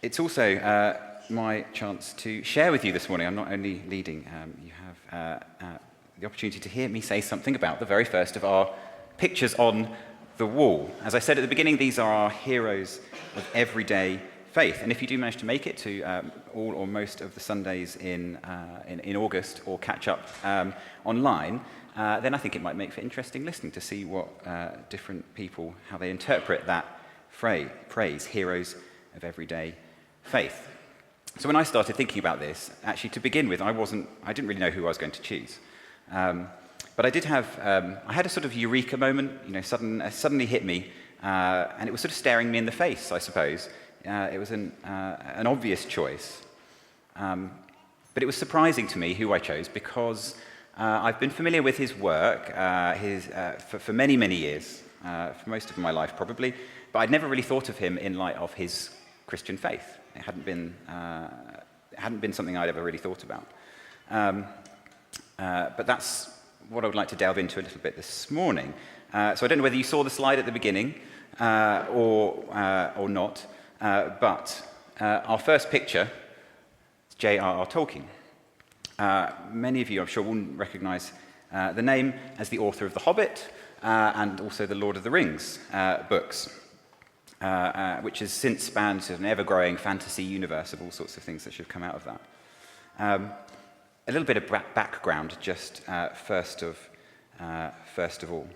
It's also my chance to share with you this morning. I'm not only leading, you have the opportunity to hear me say something about the very first of our pictures on the wall. As I said at the beginning, these are our heroes of everyday faith. And if you do manage to make it to all or most of the Sundays in August or catch up online, then I think it might make for interesting listening to see what different people, how they interpret that phrase, heroes of everyday faith. So when I started thinking about this, actually to begin with, I didn't really know who I was going to choose. But I did I had a sort of eureka moment, suddenly hit me, and it was sort of staring me in the face, I suppose. It was an obvious choice. But it was surprising to me who I chose because I've been familiar with his work for many, many years, for most of my life probably, but I'd never really thought of him in light of his Christian faith. It hadn't been something I'd ever really thought about. But that's what I would like to delve into a little bit this morning. So I don't know whether you saw the slide at the beginning or not, but our first picture is J.R.R. Tolkien. Many of you, I'm sure, will recognize the name as the author of The Hobbit and also the Lord of the Rings books, which has since spanned an ever-growing fantasy universe of all sorts of things that should come out of that. A little bit of background, just first of all.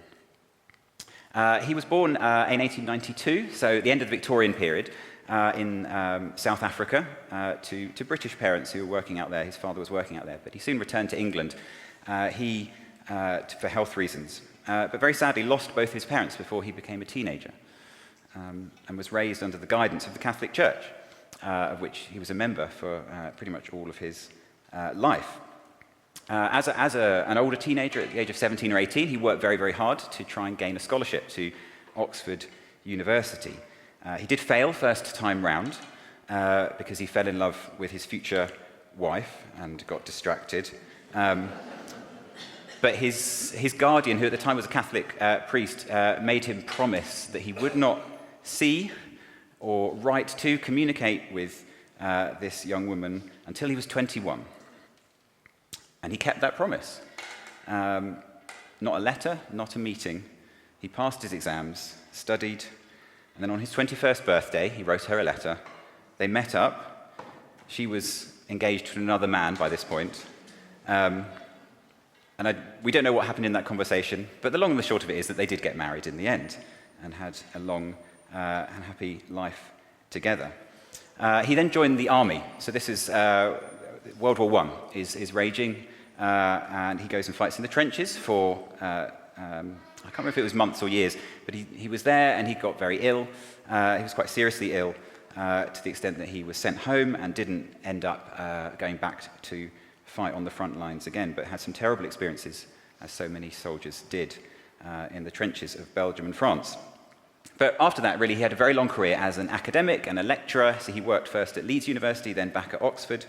He was born in 1892, so at the end of the Victorian period, in South Africa, to British parents who were working out there. His father was working out there, but he soon returned to England for health reasons. But very sadly lost both his parents before he became a teenager, and was raised under the guidance of the Catholic Church, of which he was a member for pretty much all of his life. As an older teenager, at the age of 17 or 18, he worked very, very hard to try and gain a scholarship to Oxford University. He did fail first time round because he fell in love with his future wife and got distracted. But his guardian, who at the time was a Catholic priest, made him promise that he would not see or write to communicate with this young woman until he was 21. And he kept that promise. Not a letter, not a meeting. He passed his exams, studied, and then on his 21st birthday, he wrote her a letter. They met up. She was engaged to another man by this point. We don't know what happened in that conversation, but the long and the short of it is that they did get married in the end and had a long and happy life together. He then joined the army. So this is World War I is raging, and he goes and fights in the trenches for, I can't remember if it was months or years, but he was there and he got very ill. He was quite seriously ill to the extent that he was sent home and didn't end up going back to fight on the front lines again, but had some terrible experiences, as so many soldiers did, in the trenches of Belgium and France. But after that, really, he had a very long career as an academic and a lecturer. So he worked first at Leeds University, then back at Oxford,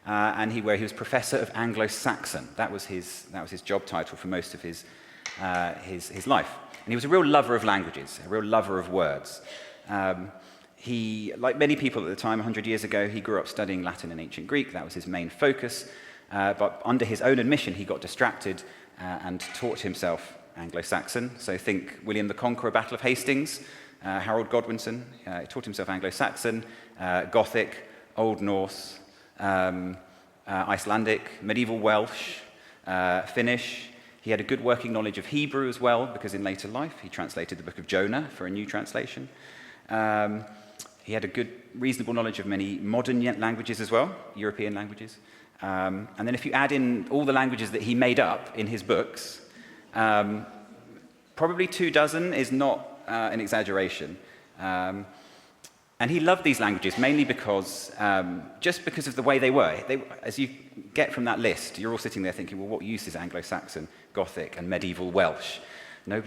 where he was Professor of Anglo-Saxon. That was his job title for most of his life. And he was a real lover of languages, a real lover of words. He, like many people at the time, 100 years ago, he grew up studying Latin and ancient Greek. That was his main focus. But under his own admission, he got distracted and taught himself Anglo-Saxon. So think William the Conqueror, Battle of Hastings, Harold Godwinson. He taught himself Anglo-Saxon, Gothic, Old Norse, Icelandic, medieval Welsh, Finnish. He had a good working knowledge of Hebrew as well, because in later life he translated the book of Jonah for a new translation. He had a good, reasonable knowledge of many modern languages as well, European languages. And then if you add in all the languages that he made up in his books, probably 24 is not an exaggeration. And he loved these languages mainly because, just because of the way they were. As you get from that list, you're all sitting there thinking, well, what use is Anglo-Saxon, Gothic, and medieval Welsh? You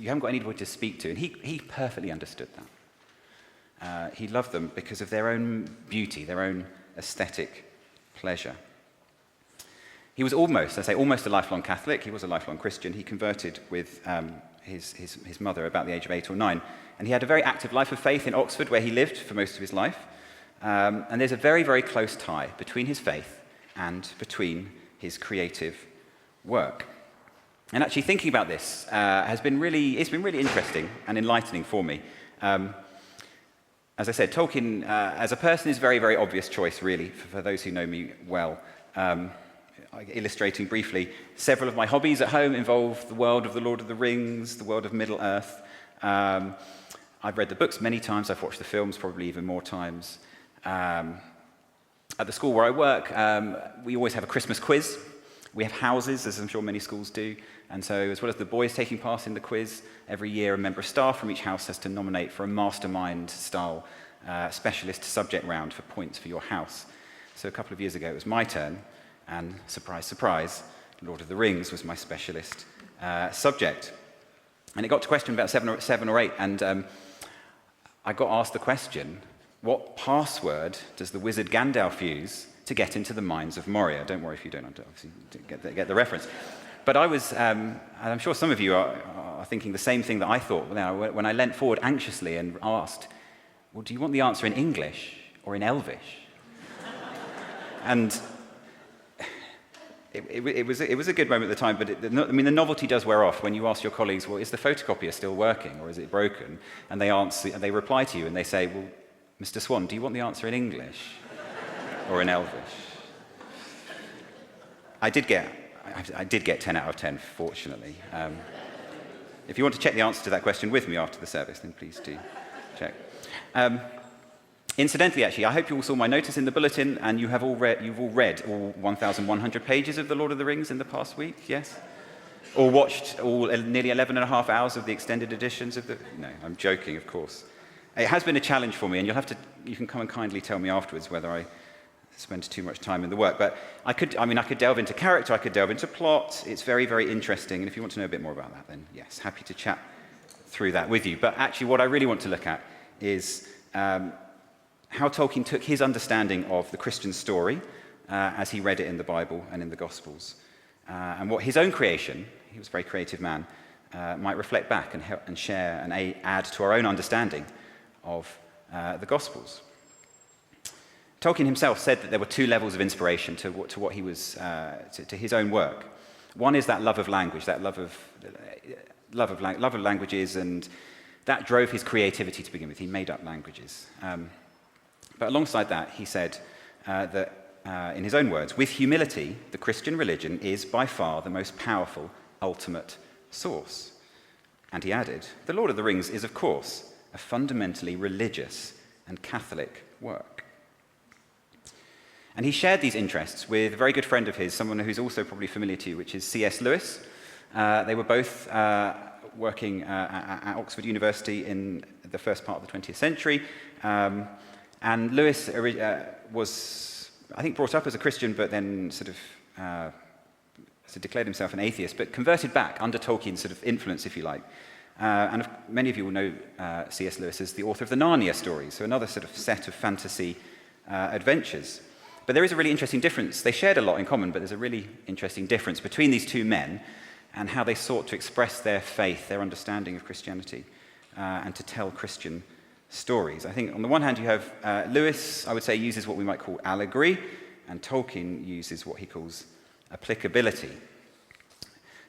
haven't got anybody to speak to. And he perfectly understood that. He loved them because of their own beauty, their own aesthetic pleasure. He was almost a lifelong Catholic. He was a lifelong Christian. He converted with his mother about the age of 8 or 9. And he had a very active life of faith in Oxford, where he lived for most of his life. And there's a very, very close tie between his faith and between his creative work. And actually thinking about this it's been really interesting and enlightening for me. As I said, Tolkien as a person is a very, very obvious choice, really, for those who know me well. Illustrating briefly, several of my hobbies at home involve the world of the Lord of the Rings, the world of Middle-earth. I've read the books many times, I've watched the films probably even more times. At the school where I work, we always have a Christmas quiz. We have houses, as I'm sure many schools do, and so as well as the boys taking part in the quiz, every year a member of staff from each house has to nominate for a mastermind-style specialist subject round for points for your house. So a couple of years ago it was my turn, and surprise, surprise, Lord of the Rings was my specialist subject. And it got to question about seven or eight, and I got asked the question, what password does the wizard Gandalf use to get into the mines of Moria? Don't worry if you don't obviously get the reference. But I was, and I'm sure some of you are thinking the same thing that I thought now when I leant forward anxiously and asked, well, do you want the answer in English or in Elvish? And it was a good moment at the time, but the novelty does wear off when you ask your colleagues, well, is the photocopier still working or is it broken? And they reply to you and they say, well, Mr. Swann, do you want the answer in English or in Elvish? I did get 10 out of 10, fortunately. If you want to check the answer to that question with me after the service, then please do check. Incidentally, actually, I hope you all saw my notice in the bulletin, and you've all read all 1,100 pages of The Lord of the Rings in the past week, yes? Or watched all nearly 11 and a half hours of the extended editions of the... No, I'm joking, of course. It has been a challenge for me, and you can come and kindly tell me afterwards whether I spend too much time in the work. But I could delve into character, I could delve into plot. It's very, very interesting, and if you want to know a bit more about that, then yes, happy to chat through that with you. But actually, what I really want to look at is how Tolkien took his understanding of the Christian story as he read it in the Bible and in the Gospels, and what his own creation, he was a very creative man, might reflect back and help and share and add to our own understanding of the Gospels. Tolkien himself said that there were two levels of inspiration to what he was to his own work. One is that love of language, that love of languages, and that drove his creativity to begin with. He made up languages. But alongside that, he said that, in his own words, with humility, the Christian religion is by far the most powerful, ultimate source. And he added, the Lord of the Rings is, of course, a fundamentally religious and Catholic work. And he shared these interests with a very good friend of his, someone who's also probably familiar to you, which is C.S. Lewis. They were both working at Oxford University in the first part of the 20th century. And Lewis was, I think, brought up as a Christian, but then sort of declared himself an atheist, but converted back under Tolkien's sort of influence, if you like. And many of you will know C.S. Lewis as the author of the Narnia stories, so another sort of set of fantasy adventures. But there is a really interesting difference. They shared a lot in common, but there's a really interesting difference between these two men and how they sought to express their faith, their understanding of Christianity, and to tell Christian stories. I think on the one hand you have Lewis, I would say, uses what we might call allegory, and Tolkien uses what he calls applicability.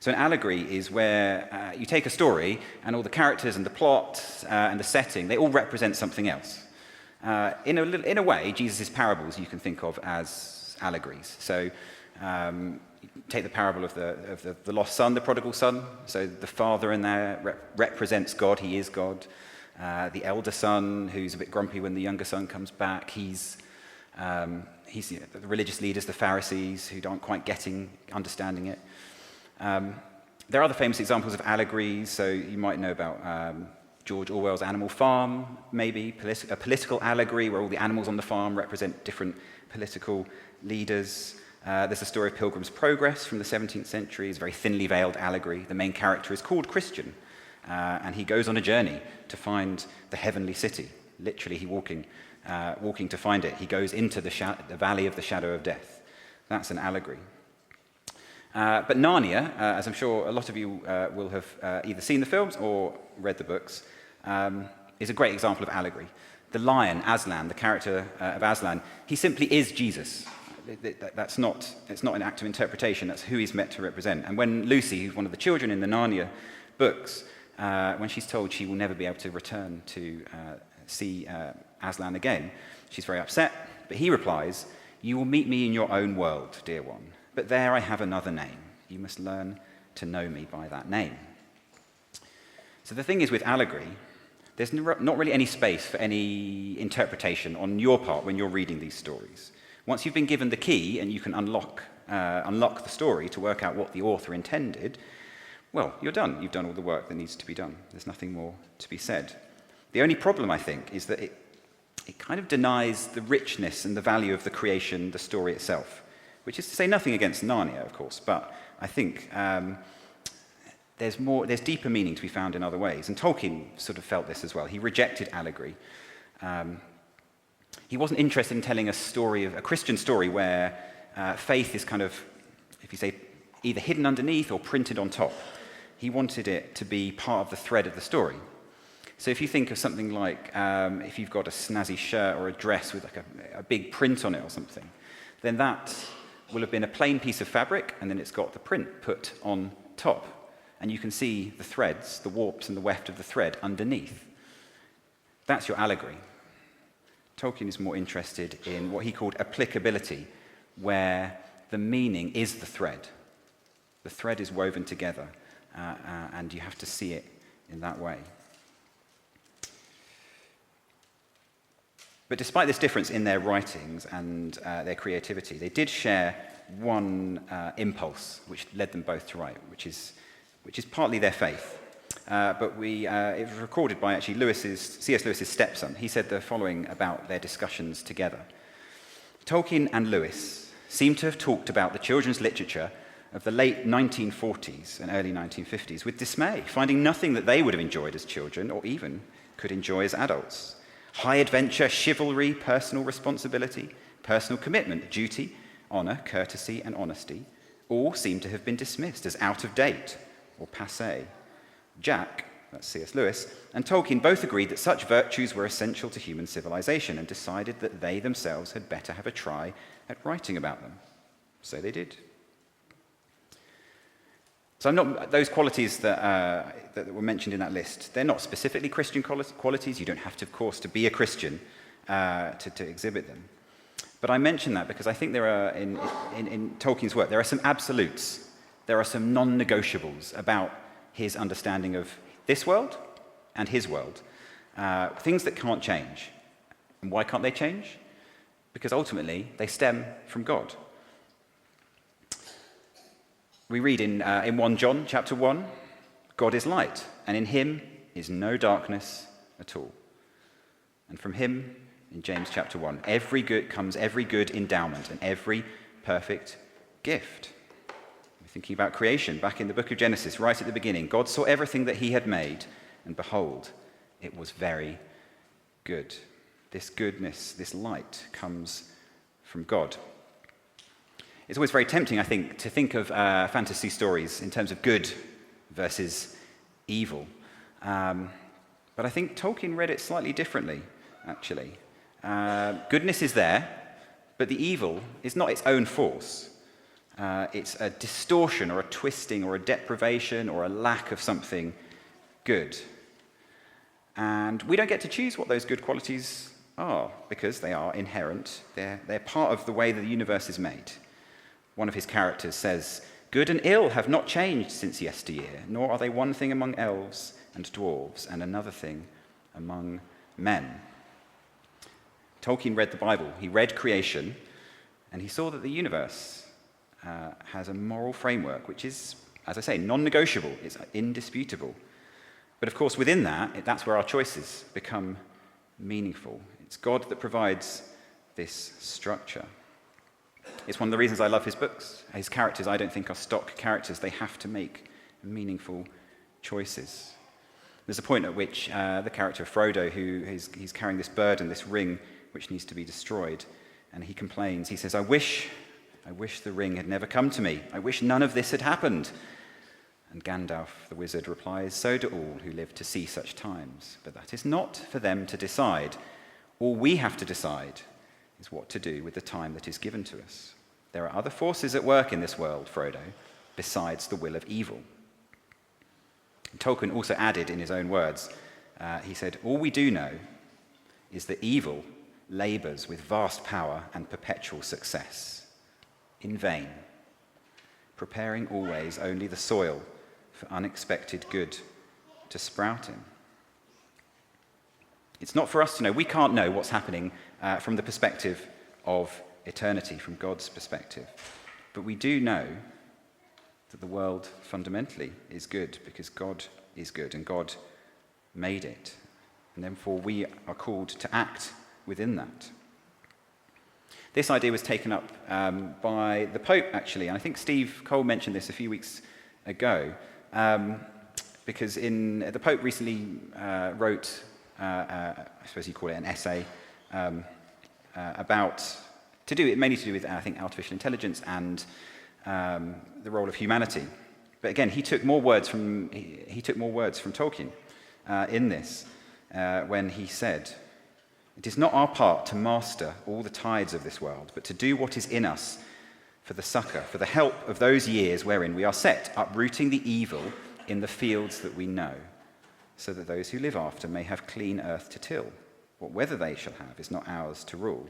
So an allegory is where you take a story and all the characters and the plot and the setting, they all represent something else. In a way, Jesus' parables you can think of as allegories. So take the parable of the lost son, the prodigal son. So the father in there represents God, he is God. The elder son, who's a bit grumpy when the younger son comes back, he's the religious leaders, the Pharisees, who aren't quite understanding it. There are other famous examples of allegories, so you might know about George Orwell's Animal Farm, maybe, a political allegory where all the animals on the farm represent different political leaders. There's the story of Pilgrim's Progress from the 17th century. It's a very thinly veiled allegory. The main character is called Christian, and he goes on a journey to find the heavenly city, literally walking to find it. He goes into the valley of the shadow of death. That's an allegory. But Narnia, as I'm sure a lot of you will have either seen the films or read the books, is a great example of allegory. The lion, Aslan, the character of Aslan, he simply is Jesus. It's not an act of interpretation, that's who he's meant to represent. And when Lucy, who's one of the children in the Narnia books, when she's told she will never be able to return to see Aslan again, she's very upset, but he replies, "You will meet me in your own world, dear one, but there I have another name. You must learn to know me by that name." So the thing is with allegory, there's not really any space for any interpretation on your part when you're reading these stories. Once you've been given the key and you can unlock the story to work out what the author intended, well, you're done. You've done all the work that needs to be done. There's nothing more to be said. The only problem, I think, is that it kind of denies the richness and the value of the creation, the story itself, which is to say nothing against Narnia, of course, but I think there's deeper meaning to be found in other ways. And Tolkien sort of felt this as well. He rejected allegory. He wasn't interested in telling a Christian story where faith is kind of, if you say, either hidden underneath or printed on top. He wanted it to be part of the thread of the story. So if you think of something like, if you've got a snazzy shirt or a dress with like a big print on it or something, then that will have been a plain piece of fabric, and then it's got the print put on top. And you can see the threads, the warps and the weft of the thread underneath. That's your allegory. Tolkien is more interested in what he called applicability, where the meaning is the thread. The thread is woven together, and you have to see it in that way. But despite this difference in their writings and their creativity, they did share one impulse which led them both to write, which is partly their faith. But it was recorded by actually C.S. Lewis's stepson. He said the following about their discussions together. Tolkien and Lewis seem to have talked about the children's literature of the late 1940s and early 1950s with dismay, finding nothing that they would have enjoyed as children or even could enjoy as adults. High adventure, chivalry, personal responsibility, personal commitment, duty, honor, courtesy, and honesty all seem to have been dismissed as out of date or passé. Jack, that's C.S. Lewis, and Tolkien both agreed that such virtues were essential to human civilization and decided that they themselves had better have a try at writing about them. So they did. So those qualities that were mentioned in that list, they're not specifically Christian qualities. You don't have to, of course, to be a Christian to exhibit them. But I mention that because I think there are, in Tolkien's work, there are some absolutes. There are some non-negotiables about his understanding of this world and his world. Things that can't change. And why can't they change? Because ultimately, they stem from God. We read in 1 John chapter 1, God is light, and in him is no darkness at all. And from him, in James chapter 1, comes every good endowment and every perfect gift. We're thinking about creation, back in the book of Genesis, right at the beginning. God saw everything that he had made, and behold, it was very good. This goodness, this light, comes from God. It's always very tempting, I think, to think of fantasy stories in terms of good versus evil. But I think Tolkien read it slightly differently, actually. Goodness is there, but the evil is not its own force. It's a distortion or a twisting or a deprivation or a lack of something good. And we don't get to choose what those good qualities are because they are inherent. They're part of the way that the universe is made. One of his characters says, "Good and ill have not changed since yesteryear, nor are they one thing among elves and dwarves and another thing among men." Tolkien read the Bible. He read creation, and he saw that the universe has a moral framework which is, as I say, non-negotiable. It's indisputable. But of course, within that, that's where our choices become meaningful. It's God that provides this structure. It's one of the reasons I love his books. His characters, I don't think, are stock characters. They have to make meaningful choices. There's a point at which the character of Frodo, he's carrying this burden, this ring, which needs to be destroyed, and he complains. He says, I wish the ring had never come to me. I wish none of this had happened. And Gandalf, the wizard, replies, so do all who live to see such times. But that is not for them to decide. All we have to decide is what to do with the time that is given to us. There are other forces at work in this world, Frodo, besides the will of evil. Tolkien also added in his own words, he said, all we do know is that evil labours with vast power and perpetual success, in vain, preparing always only the soil for unexpected good to sprout in. It's not for us to know. We can't know what's happening from the perspective of eternity, from God's perspective. But we do know that the world fundamentally is good because God is good and God made it. And therefore we are called to act within that. This idea was taken up by the Pope, actually, and I think Steve Cole mentioned this a few weeks ago, because the Pope recently wrote, I suppose you call it an essay, mainly to do with, I think, artificial intelligence and the role of humanity. But again, he took more words from Tolkien in this when he said, "It is not our part to master all the tides of this world, but to do what is in us for the succour, for the help of those years wherein we are set, uprooting the evil in the fields that we know, so that those who live after may have clean earth to till. What weather they shall have is not ours to rule."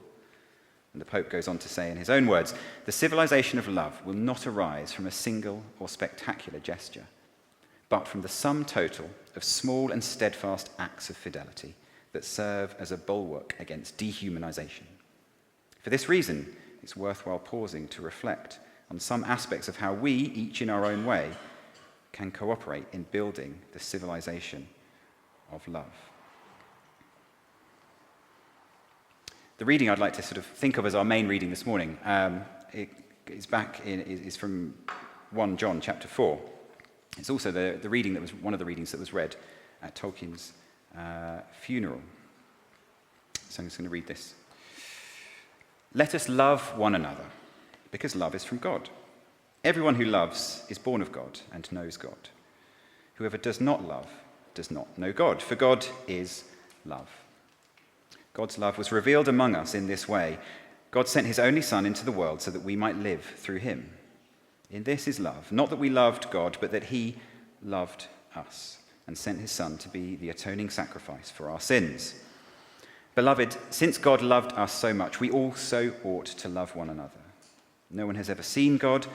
And the Pope goes on to say in his own words, "The civilization of love will not arise from a single or spectacular gesture, but from the sum total of small and steadfast acts of fidelity that serve as a bulwark against dehumanization. For this reason, it's worthwhile pausing to reflect on some aspects of how we, each in our own way, can cooperate in building the civilization of love." The reading I'd like to sort of think of as our main reading this morning is from 1 John chapter 4. It's also the reading that was one of the readings that was read at Tolkien's funeral. So I'm just going to read this. "Let us love one another, because love is from God. Everyone who loves is born of God and knows God. Whoever does not love does not know God, for God is love. God's love was revealed among us in this way. God sent his only Son into the world so that we might live through him. In this is love, not that we loved God, but that he loved us and sent his Son to be the atoning sacrifice for our sins. Beloved, since God loved us so much, we also ought to love one another. No one has ever seen God.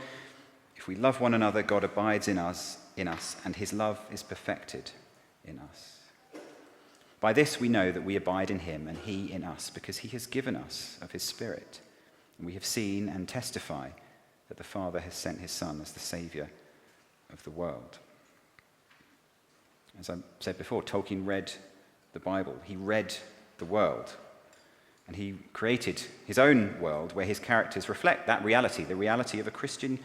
If we love one another, God abides in us, and his love is perfected in us. By this we know that we abide in him and he in us, because he has given us of his Spirit. And we have seen and testify that the Father has sent his Son as the Saviour of the world." As I said before, Tolkien read the Bible. He read the world. And he created his own world where his characters reflect that reality, the reality of a Christian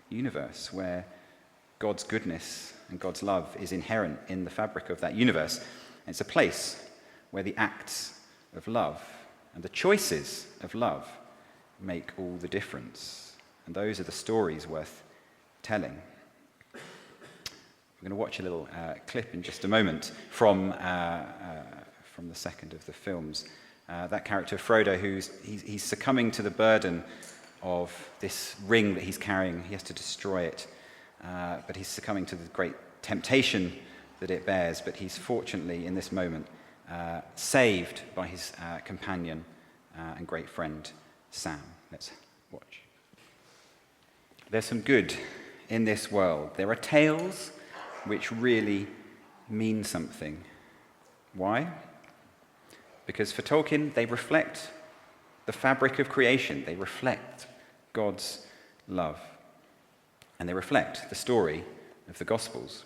universe where God's goodness and God's love is inherent in the fabric of that universe. It's a place where the acts of love and the choices of love make all the difference. And those are the stories worth telling. We're going to watch a little clip in just a moment from the second of the films. That character, Frodo, he's succumbing to the burden of this ring that he's carrying. He has to destroy it. But he's succumbing to the great temptation that it bears, but he's fortunately in this moment saved by his companion and great friend Sam. Let's watch. There's some good in this world. There are tales which really mean something. Why? Because for Tolkien, they reflect the fabric of creation. They reflect God's love. And they reflect the story of the Gospels.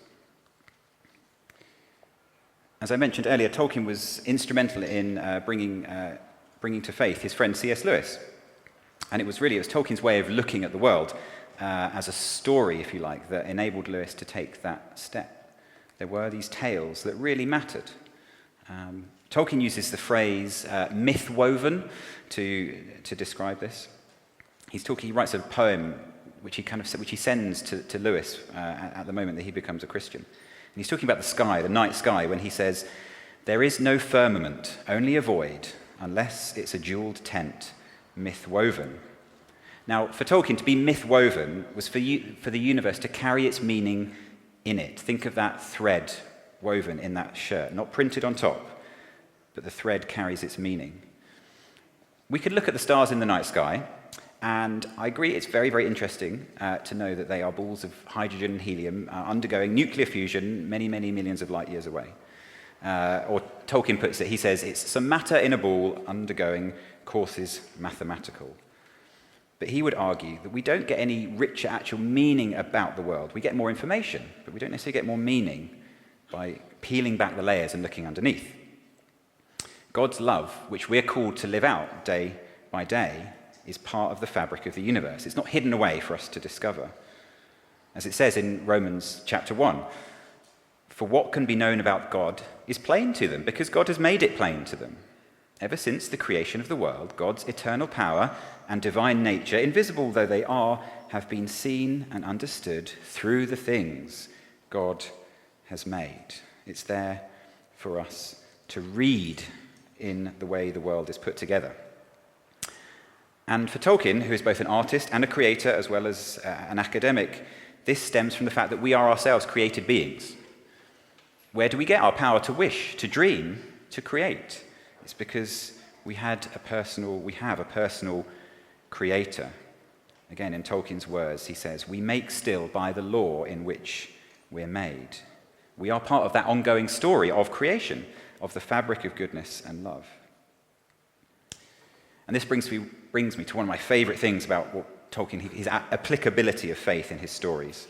As I mentioned earlier, Tolkien was instrumental in bringing to faith his friend C.S. Lewis. And it was Tolkien's way of looking at the world as a story, if you like, that enabled Lewis to take that step. There were these tales that really mattered. Tolkien uses the phrase myth woven to describe this. He writes a poem which he sends to Lewis at the moment that he becomes a Christian. And he's talking about the sky, the night sky, when he says, "There is no firmament, only a void, unless it's a jeweled tent, myth-woven. Now, for Tolkien, to be myth-woven was for the universe to carry its meaning in it. Think of that thread woven in that shirt, not printed on top, but the thread carries its meaning. We could look at the stars in the night sky, and I agree it's very, very interesting to know that they are balls of hydrogen and helium undergoing nuclear fusion many, many millions of light years away. Or Tolkien puts it, he says, it's some matter in a ball undergoing courses mathematical. But he would argue that we don't get any richer actual meaning about the world. We get more information, but we don't necessarily get more meaning by peeling back the layers and looking underneath. God's love, which we're called to live out day by day, is part of the fabric of the universe. It's not hidden away for us to discover. As it says in Romans chapter 1, for what can be known about God is plain to them, because God has made it plain to them. Ever since the creation of the world, God's eternal power and divine nature, invisible though they are, have been seen and understood through the things God has made. It's there for us to read in the way the world is put together. And for Tolkien, who is both an artist and a creator as well as an academic, this stems from the fact that we are ourselves created beings. Where do we get our power to wish, to dream, to create? It's because we have a personal creator. Again, in Tolkien's words, he says, we make still by the law in which we're made. We are part of that ongoing story of creation, of the fabric of goodness and love. And this brings me to one of my favorite things about what Tolkien, his applicability of faith in his stories.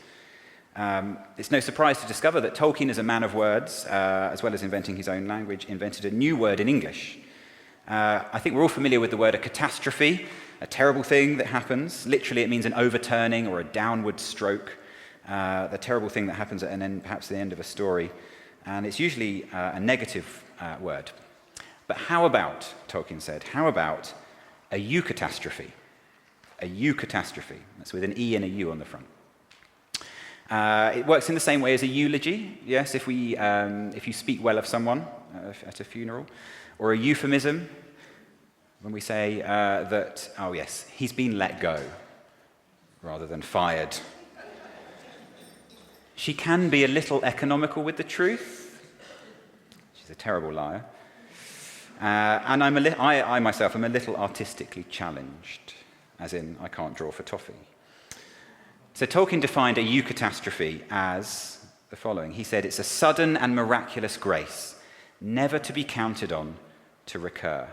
It's no surprise to discover that Tolkien, as a man of words, as well as inventing his own language, invented a new word in English. I think we're all familiar with the word a catastrophe, a terrible thing that happens. Literally, it means an overturning or a downward stroke, the terrible thing that happens at perhaps the end of a story. And it's usually a negative word. But how about, Tolkien said, how about a eucatastrophe? A eucatastrophe. That's with an E and a U on the front. It works in the same way as a eulogy, yes, if you speak well of someone at a funeral, or a euphemism, when we say that, oh yes, he's been let go, rather than fired. She can be a little economical with the truth. She's a terrible liar. And I myself am a little artistically challenged, as in I can't draw for toffee. So Tolkien defined a eucatastrophe as the following. He said, it's a sudden and miraculous grace, never to be counted on to recur.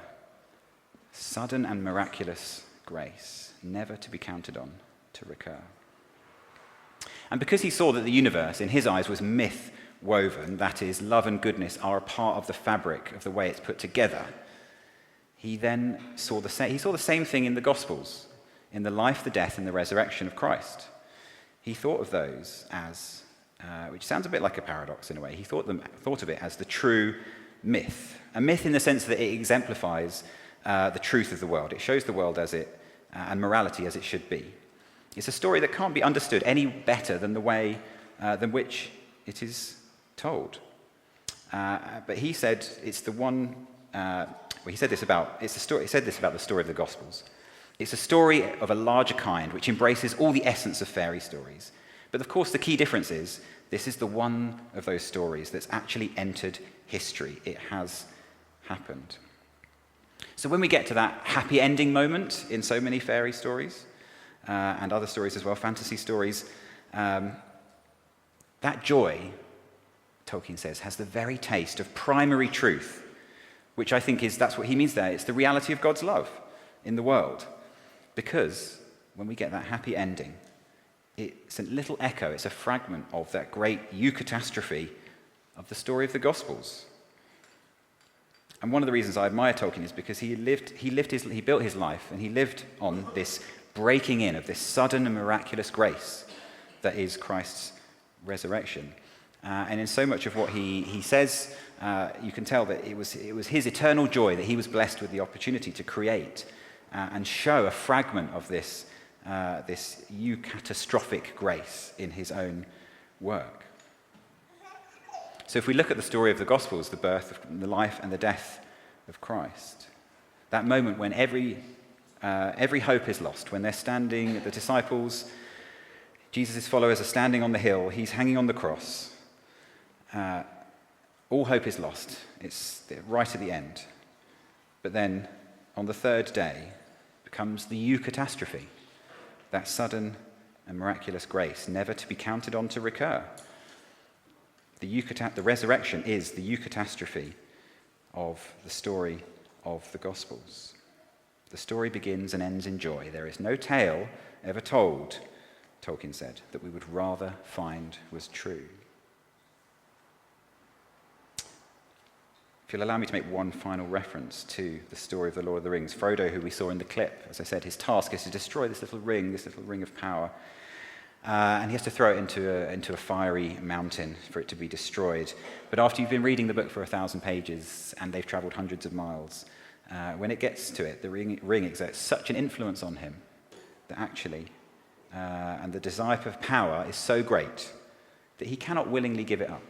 Sudden and miraculous grace, never to be counted on to recur. And because he saw that the universe, in his eyes, was myth woven, that is, love and goodness are a part of the fabric of the way it's put together, he then saw the same thing in the Gospels, in the life, the death, and the resurrection of Christ. He thought of those as, which sounds a bit like a paradox in a way, he thought of it as the true myth. A myth in the sense that it exemplifies the truth of the world. It shows the world as it, and morality as it should be. It's a story that can't be understood any better than the way than which it is told. But he said it's the one. He said this about the story of the Gospels. It's a story of a larger kind which embraces all the essence of fairy stories. But of course, the key difference is this is the one of those stories that's actually entered history. It has happened. So when we get to that happy ending moment in so many fairy stories, and other stories as well, fantasy stories, that joy, Tolkien says, has the very taste of primary truth, which I think that's what he means there. It's the reality of God's love in the world. Because when we get that happy ending, it's a little echo, it's a fragment of that great eucatastrophe of the story of the Gospels. And one of the reasons I admire Tolkien is because he built his life and he lived on this breaking in of this sudden and miraculous grace that is Christ's resurrection. And in so much of what he says, you can tell that it was his eternal joy that he was blessed with the opportunity to create and show a fragment of this eucatastrophic grace in his own work. So if we look at the story of the Gospels, the birth, the life, and the death of Christ, That moment when every hope is lost, when they're standing, the disciples, Jesus' followers are standing on the hill, he's hanging on the cross. All hope is lost. It's right at the end. But then, on the third day, comes the eucatastrophe, that sudden and miraculous grace, never to be counted on to recur. The resurrection is the eucatastrophe of the story of the Gospels. The story begins and ends in joy. There is no tale ever told, Tolkien said, that we would rather find was true. If you'll allow me to make one final reference to the story of the Lord of the Rings, Frodo, who we saw in the clip, as I said, his task is to destroy this little ring of power. And he has to throw it into a fiery mountain for it to be destroyed. But after you've been reading the book for 1,000 pages and they've travelled hundreds of miles, when it gets to it, the ring exerts such an influence on him that actually, and the desire for power is so great that he cannot willingly give it up.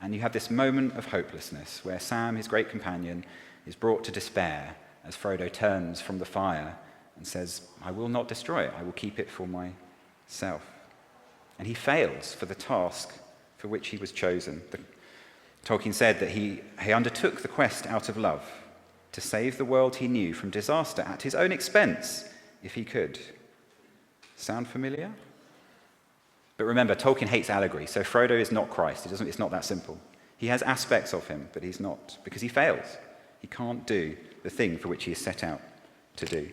And you have this moment of hopelessness where Sam, his great companion, is brought to despair as Frodo turns from the fire and says, I will not destroy it, I will keep it for myself. And he fails for the task for which he was chosen. Tolkien said that he undertook the quest out of love, to save the world he knew from disaster at his own expense, if he could. Sound familiar? But remember, Tolkien hates allegory, so Frodo is not Christ. It's not that simple. He has aspects of him, but he's not, because he fails. He can't do the thing for which he is set out to do.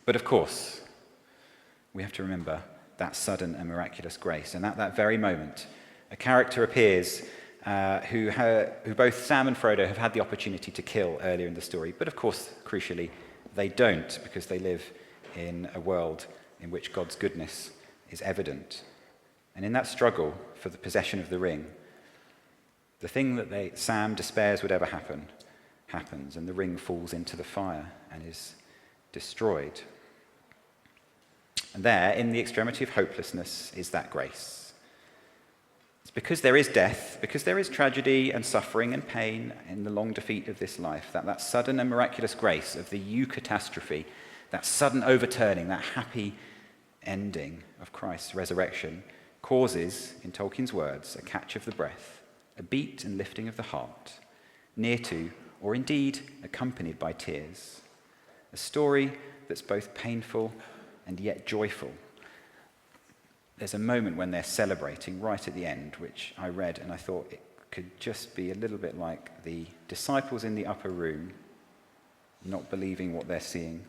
But of course, we have to remember that sudden and miraculous grace. And at that very moment, a character appears who both Sam and Frodo have had the opportunity to kill earlier in the story. But of course, crucially, they don't, because they live in a world in which God's goodness is evident. And in that struggle for the possession of the ring, the thing that Sam despairs would ever happen, happens, and the ring falls into the fire and is destroyed. And there, in the extremity of hopelessness, is that grace. It's because there is death, because there is tragedy and suffering and pain in the long defeat of this life, that sudden and miraculous grace of the eucatastrophe, that sudden overturning, that happy ending of Christ's resurrection, causes, in Tolkien's words, a catch of the breath, a beat and lifting of the heart, near to, or indeed accompanied by tears. A story that's both painful and yet joyful. There's a moment when they're celebrating right at the end, which I read and I thought it could just be a little bit like the disciples in the upper room not believing what they're seeing.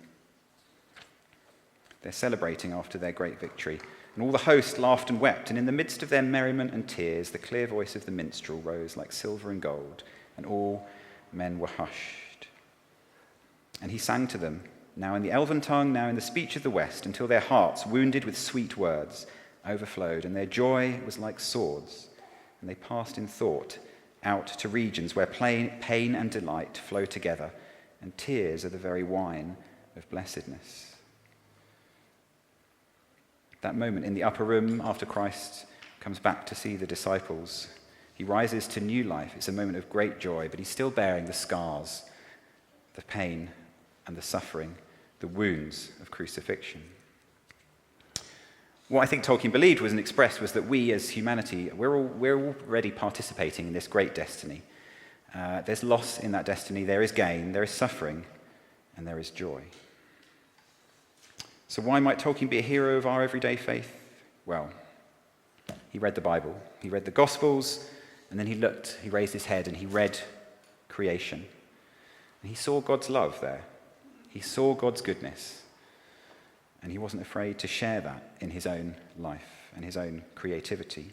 They're celebrating after their great victory. And all the host laughed and wept, and in the midst of their merriment and tears, the clear voice of the minstrel rose like silver and gold, and all men were hushed. And he sang to them, now in the elven tongue, now in the speech of the West, until their hearts, wounded with sweet words, overflowed, and their joy was like swords, and they passed in thought out to regions where pain and delight flow together, and tears are the very wine of blessedness. That moment in the upper room after Christ comes back to see the disciples, he rises to new life. It's a moment of great joy, but he's still bearing the scars, the pain and the suffering, the wounds of crucifixion. What I think Tolkien believed was and expressed was that we as humanity, we're already participating in this great destiny. There's loss in that destiny, there is gain, there is suffering, and there is joy. So why might Tolkien be a hero of our everyday faith? Well, he read the Bible, he read the Gospels, and then he raised his head and he read creation. And he saw God's love there. He saw God's goodness. And he wasn't afraid to share that in his own life and his own creativity.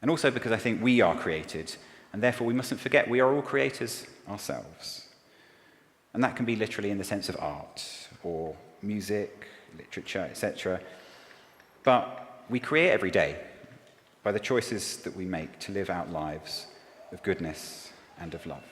And also because I think we are created, and therefore we mustn't forget we are all creators ourselves. And that can be literally in the sense of art or music, literature, etc. But we create every day by the choices that we make to live out lives of goodness and of love.